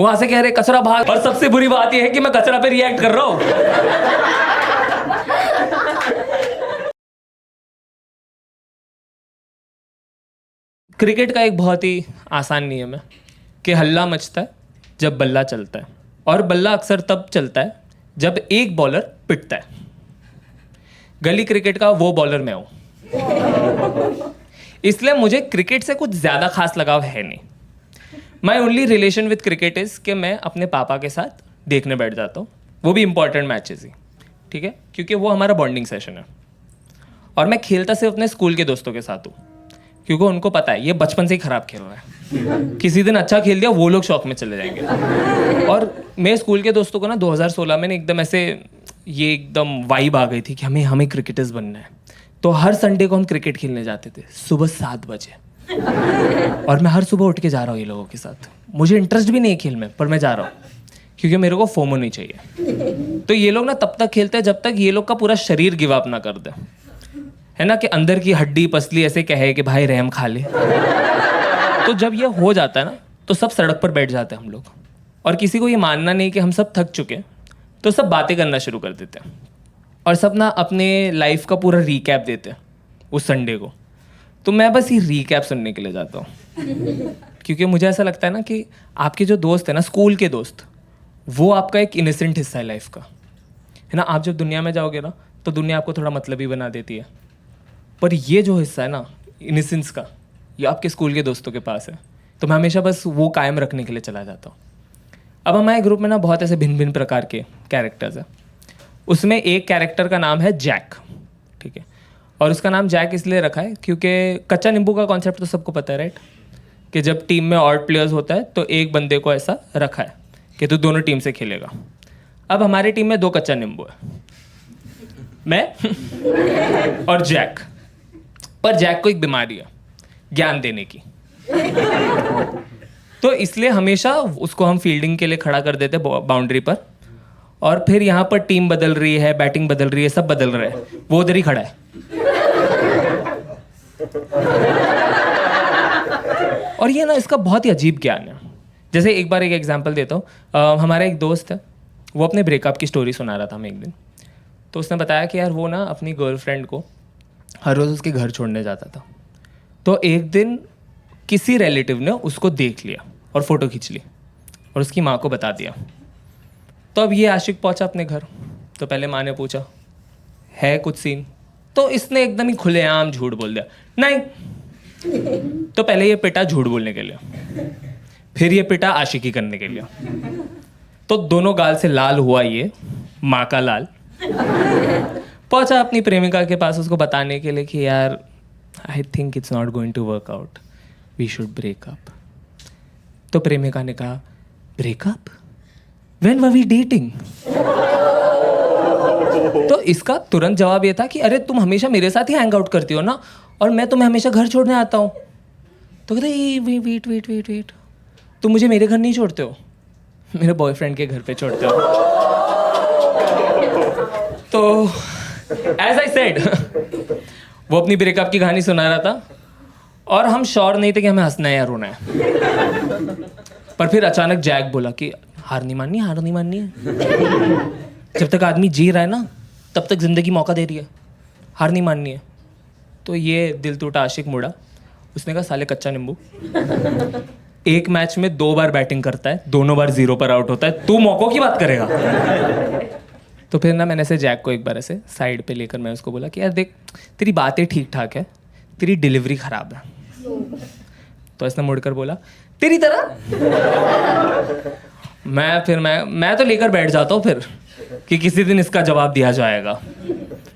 वहां से कह रहे कचरा भाग, और सबसे बुरी बात यह है कि मैं कचरा पे रिएक्ट कर रहा हूं। क्रिकेट का एक बहुत ही आसान नियम है कि हल्ला मचता है जब बल्ला चलता है, और बल्ला अक्सर तब चलता है जब एक बॉलर पिटता है। गली क्रिकेट का वो बॉलर मैं हूं, इसलिए मुझे क्रिकेट से कुछ ज़्यादा खास लगाव है नहीं। My only relation with cricket is कि मैं अपने पापा के साथ देखने बैठ जाता हूँ, वो भी इंपॉर्टेंट मैचेस ही, ठीक है, क्योंकि वो हमारा बॉन्डिंग सेशन है। और मैं खेलता सिर्फ अपने स्कूल के दोस्तों के साथ हूँ, क्योंकि उनको पता है ये बचपन से ही खराब खेल रहा है, किसी दिन अच्छा खेल दिया वो लोग शौक में चले जाएंगे। और मेरे स्कूल के दोस्तों को ना 2016 में एकदम ऐसे ये एकदम वाइब आ गई थी कि हमें क्रिकेटर्स बनना है। तो हर संडे को हम क्रिकेट खेलने जाते थे सुबह 7 बजे, और मैं हर सुबह उठ के जा रहा हूँ ये लोगों के साथ। मुझे इंटरेस्ट भी नहीं है खेल में, पर मैं जा रहा हूँ क्योंकि मेरे को फोमो नहीं चाहिए। तो ये लोग ना तब तक खेलते हैं जब तक ये लोग का पूरा शरीर गिव अप ना कर दे, है ना, कि अंदर की हड्डी पसली ऐसे कहे कि भाई रहम खा ले। तो जब ये हो जाता है ना तो सब सड़क पर बैठ जाते हैं हम लोग, और किसी को ये मानना नहीं कि हम सब थक चुके हैं, तो सब बातें करना शुरू कर देते हैं, और सब ना अपने लाइफ का पूरा रिकैप देते हैं उस संडे को। तो मैं बस ये रिकैप सुनने के लिए जाता हूँ, क्योंकि मुझे ऐसा लगता है ना कि आपके जो दोस्त है ना, स्कूल के दोस्त, वो आपका एक इनोसेंट हिस्सा है लाइफ का, है ना। आप जब दुनिया में जाओगे ना तो दुनिया आपको थोड़ा मतलबी बना देती है, पर ये जो हिस्सा है ना इनोसेंस का, ये आपके स्कूल के दोस्तों के पास है। तो मैं हमेशा बस वो कायम रखने के लिए चला जाता हूँ। अब हमारे ग्रुप में ना बहुत ऐसे भिन्न भिन्न प्रकार के कैरेक्टर्स हैं। उसमें एक कैरेक्टर का नाम है जैक, ठीक है, और उसका नाम जैक इसलिए रखा है क्योंकि कच्चा नींबू का कॉन्सेप्ट तो सबको पता है, राइट, कि जब टीम में ऑड प्लेयर्स होता है तो एक बंदे को ऐसा रखा है कि तू दोनों टीम से खेलेगा। अब हमारी टीम में 2 कच्चा नींबू है, मैं और जैक। पर जैक को एक बीमारी है ज्ञान देने की, तो इसलिए हमेशा उसको हम फील्डिंग के लिए खड़ा कर देते बाउंड्री पर, और फिर यहाँ पर टीम बदल रही है, बैटिंग बदल रही है, सब बदल रहे हैं, वो उधर ही खड़ा है। और ये ना इसका बहुत ही अजीब ज्ञान है। जैसे एक बार एक एग्जांपल देता हूँ। हमारा एक दोस्त है, वो अपने ब्रेकअप की स्टोरी सुना रहा था हमें एक दिन। तो उसने बताया कि यार वो ना अपनी गर्लफ्रेंड को हर रोज़ उसके घर छोड़ने जाता था। तो एक दिन किसी रिलेटिव ने उसको देख लिया और फ़ोटो खींच ली और उसकी माँ को बता दिया। तो अब ये आशिक पहुंचा अपने घर, तो पहले माँ ने पूछा है कुछ सीन, तो इसने एकदम ही खुलेआम झूठ बोल दिया नहीं। तो पहले ये पिटा झूठ बोलने के लिए, फिर ये पिटा आशिकी करने के लिए। तो दोनों गाल से लाल हुआ ये, माँ का लाल। पहुंचा अपनी प्रेमिका के पास उसको बताने के लिए कि यार I think it's not going to work out, we should break up. तो प्रेमिका ने कहा breakup? When were we dating? तो इसका तुरंत जवाब ये था कि अरे तुम हमेशा मेरे साथ ही हैंग आउट करती हो ना, और मैं तुम्हें हमेशा घर छोड़ने आता हूँ। तो कहते वेट, तुम मुझे मेरे घर नहीं छोड़ते हो, मेरे बॉयफ्रेंड के घर पे छोड़ते हो। तो एज आई सेड, वो अपनी ब्रेकअप की कहानी सुना रहा था, और हम श्योर नहीं थे कि हमें हंसना है या रोना है। पर फिर अचानक जैक बोला कि हार नहीं माननी है। जब तक आदमी जी रहा है ना तब तक जिंदगी मौका दे रही है, हार नहीं माननी है। तो ये दिल टूटा आशिक मुड़ा, उसने कहा साले कच्चा नींबू, एक मैच में 2 बार बैटिंग करता है, दोनों बार 0 पर आउट होता है, तू मौकों की बात करेगा। तो फिर ना मैंने ऐसे जैक को एक बार ऐसे साइड पे लेकर मैं उसको बोला कि यार देख, तेरी बातें ठीक ठाक है, तेरी डिलीवरी खराब है। तो इसने मुड़कर बोला तेरी तरह। मैं तो लेकर बैठ जाता हूँ फिर कि किसी दिन इसका जवाब दिया जाएगा।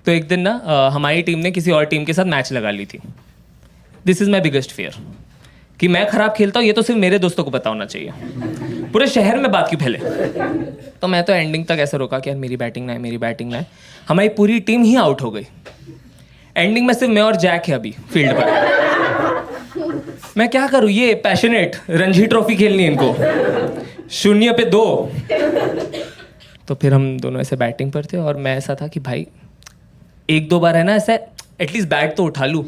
तो एक दिन ना हमारी टीम ने किसी और टीम के साथ मैच लगा ली थी। This is my biggest fear कि मैं खराब खेलता हूँ, ये तो सिर्फ मेरे दोस्तों को पता होना चाहिए, पूरे शहर में बात क्यों फैले। तो मैं तो एंडिंग तक ऐसे रोका कि यार मेरी बैटिंग ना है। हमारी पूरी टीम ही आउट हो गई। एंडिंग में सिर्फ मैं और जैक है अभी फील्ड पर। मैं क्या करूँ, ये पैशनेट रणजी ट्रॉफी खेलनी है इनको, 0 पे 2। तो फिर हम दोनों ऐसे बैटिंग पर थे, और मैं ऐसा था कि भाई 1-2 बार है ना ऐसे एटलीस्ट बैट तो उठा लूँ,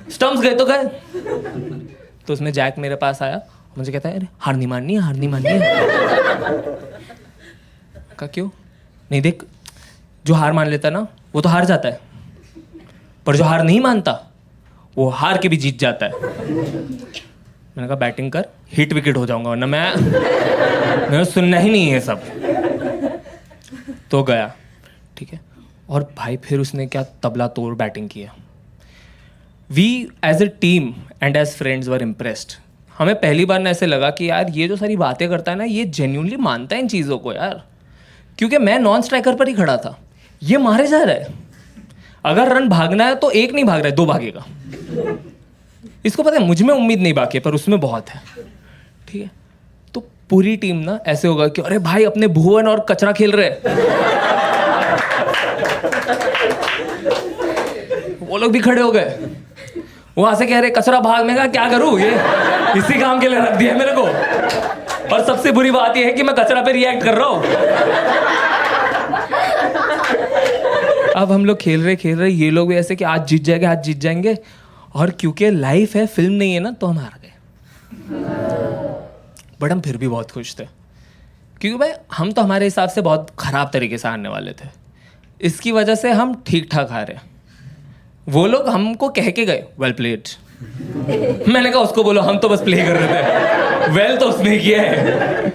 स्टंप्स गए तो गए। तो उसमें जैक मेरे पास आया मुझे कहता है अरे हार नहीं माननी है, हार नहीं माननी है। कहा क्यों? नहीं देख, जो हार मान लेता ना वो तो हार जाता है, पर जो हार नहीं मानता वो हार के भी जीत जाता है। मैंने कहा बैटिंग कर, हिट विकेट हो जाऊंगा, वरना मैंने सुनना ही नहीं है सब। तो गया, ठीक है। और भाई फिर उसने क्या तबला तोड़ बैटिंग किया। We as a team and as friends were impressed. हमें पहली बार ना ऐसे लगा कि यार ये जो सारी बातें करता है ना, ये जेन्युइनली मानता है इन चीज़ों को यार। क्योंकि मैं नॉन स्ट्राइकर पर ही खड़ा था, ये मारे जा रहा है। अगर रन भागना है तो एक नहीं भाग रहा है, 2 भागेगा। इसको पता है मुझ में उम्मीद नहीं बाकी है, पर उसमें बहुत है, ठीक है। तो पूरी टीम ना ऐसे होगा कि अरे भाई अपने भुवन और कचरा खेल रहे हैं। वो लोग भी खड़े हो गए, वहां से कह रहे कचरा भाग। में कहा क्या करूं, ये इसी काम के लिए रख दिया है मेरे को। और सबसे बुरी बात यह है कि मैं कचरा पे रिएक्ट कर रहा हूं। अब हम लोग खेल रहे, ये लोग भी ऐसे कि आज जीत जाएंगे, आज जीत जाएंगे। और क्योंकि लाइफ है, फिल्म नहीं है ना, तो हम हार गए। बट हम फिर भी बहुत खुश थे, क्योंकि भाई हम तो हमारे हिसाब से बहुत ख़राब तरीके से हारने वाले थे। इसकी वजह से हम ठीक ठाक हारे। वो लोग हमको कह के गए वेल प्लेड। मैंने कहा उसको बोलो, हम तो बस प्ले कर रहे थे, वेल तो उसने किया है।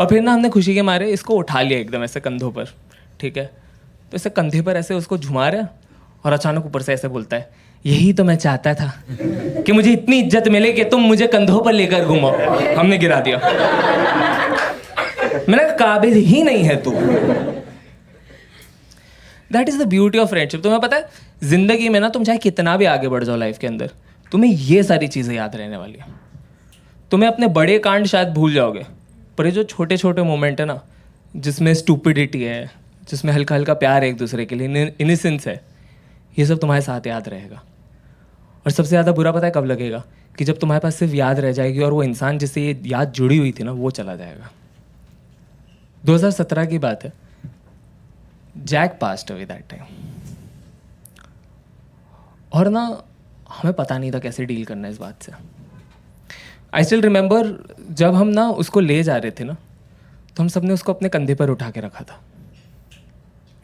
और फिर ना हमने खुशी के मारे इसको उठा लिया एकदम ऐसे कंधों पर, ठीक है। तो ऐसे कंधे पर ऐसे उसको झुमा रहा, और अचानक ऊपर से ऐसे बोलता है यही तो मैं चाहता था कि मुझे इतनी इज्जत मिले कि तुम मुझे कंधों पर लेकर घुमाओ। हमने गिरा दिया। मैंने कहा काबिल ही नहीं है तू। That is the beauty of friendship. तुम्हें पता है जिंदगी में ना तुम चाहे कितना भी आगे बढ़ जाओ लाइफ के अंदर, तुम्हें ये सारी चीजें याद रहने वाली है। तुम्हें अपने बड़े कांड शायद भूल जाओगे, पर ये जो छोटे छोटे मोमेंट है ना, जिसमें स्टूपिडिटी है, जिसमें हल्का हल्का प्यार है एक दूसरे के लिए, इनिसेंस है, ये सब तुम्हारे साथ याद रहेगा। और सबसे ज़्यादा बुरा पता है कब लगेगा? कि जब तुम्हारे पास सिर्फ याद रह जाएगी और वो इंसान जिससे ये याद जुड़ी हुई थी ना, वो चला जाएगा। 2017 की बात है, Jack passed away that time. और ना हमें पता नहीं था कैसे डील करना है इस बात से। आई स्टिल रिमेंबर जब हम ना उसको ले जा रहे थे ना, तो हम सब ने उसको अपने कंधे पर उठा के रखा था।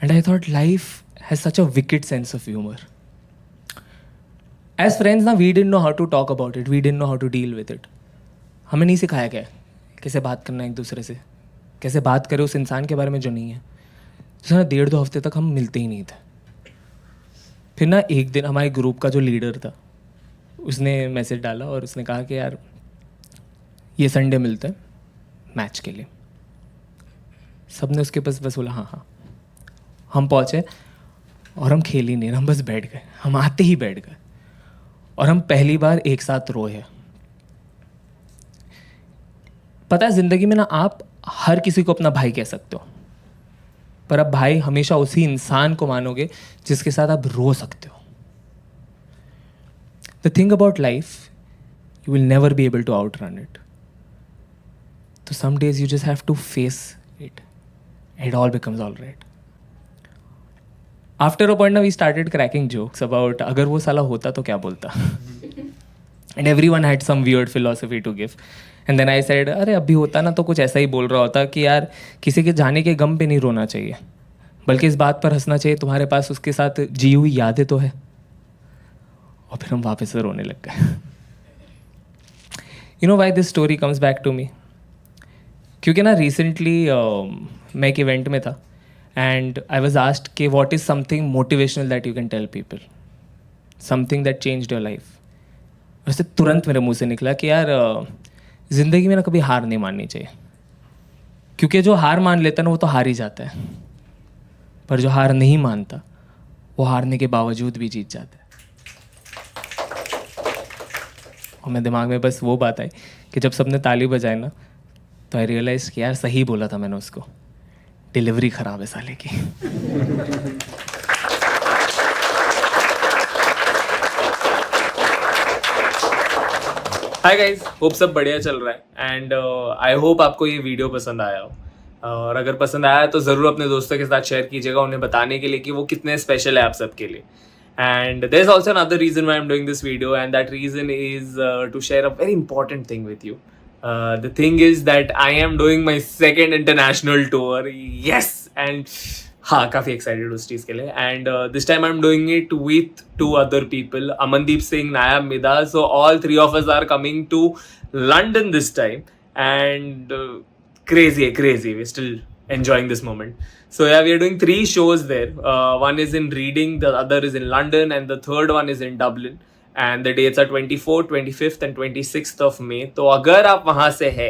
And I thought life has such a wicked sense of humour. As friends ना we didn't know how to talk about it, we didn't know how to deal with it. हमें नहीं सिखाया गया कैसे बात करना एक दूसरे से, कैसे बात करें उस इंसान के बारे में जो नहीं है। जैसे ना 1.5-2 हफ्ते तक हम मिलते ही नहीं थे। फिर ना एक दिन हमारे ग्रुप का जो लीडर था, उसने मैसेज डाला और उसने कहा कि यार ये संडे मिलते हैं मैच के लिए। सब ने उसके बस बोला हाँ हाँ। हम पहुँचे और हम खेल ही नहीं, हम बस बैठ गए। हम आते ही बैठ गए और हम पहली बार एक साथ रोए। पता है ज़िंदगी में ना आप हर किसी को अपना भाई कह सकते हो, पर अब भाई हमेशा उसी इंसान को मानोगे जिसके साथ आप रो सकते हो। The thing about life, you will never be able to out run it. तो some days you just have to face it, it all becomes all right. After a point ना we started cracking jokes about अगर वो साला होता तो क्या बोलता। And everyone had some weird philosophy to give. And then I said अरे अभी होता ना तो कुछ ऐसा ही बोल रहा होता कि यार किसी के जाने के गम पे नहीं रोना चाहिए, बल्कि इस बात पर हंसना चाहिए तुम्हारे पास उसके साथ जी हुई यादें तो है। और फिर हम वापस से रोने लग गए। You know why this story comes back to me? क्योंकि ना रिसेंटली मैं एक इवेंट में था एंड आई वॉज आस्क्ड कि what is something motivational that you can tell people, something that changed your life. वैसे तुरंत मेरे मुंह से निकला कि यार ज़िंदगी में ना कभी हार नहीं माननी चाहिए, क्योंकि जो हार मान लेता है ना वो तो हार ही जाता है, पर जो हार नहीं मानता वो हारने के बावजूद भी जीत जाता है। और मेरे दिमाग में बस वो बात आई कि जब सबने ताली बजाई ना, तो आई रियलाइज कि यार सही बोला था मैंने उसको, डिलीवरी ख़राब है साले की। हाय गाइस, होप सब बढ़िया चल रहा है एंड आई होप आपको ये वीडियो पसंद आया हो। और अगर पसंद आया तो ज़रूर अपने दोस्तों के साथ शेयर कीजिएगा, उन्हें बताने के लिए कि वो कितने स्पेशल है आप सबके लिए। And there's also another reason why I'm doing this video, and that reason is to share a very important thing with you. The thing is that I am doing my second international tour. Yes, and हाँ काफी excited उस चीज के लिए. And this time I'm doing it with two other people, Amandeep Singh, Nayab Mida. So all three of us are coming to London this time, and crazy. We're still enjoying this moment. So yeah, we are doing 3 shows there. One is in Reading, the other is in London, and the third one is in Dublin. And the dates are 24th, 25th and 26th of May. तो अगर आप वहाँ से है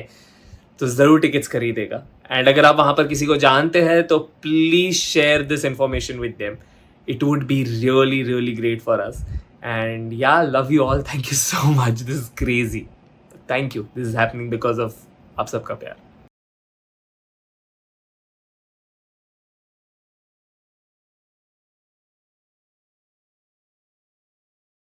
तो ज़रूर tickets खरीदेगा. And अगर आप वहाँ पर किसी को जानते हैं तो please share this information with them. It would be really great for us. And yeah, love you all. Thank you so much. This is crazy. Thank you. This is happening because of आप सबका प्यार.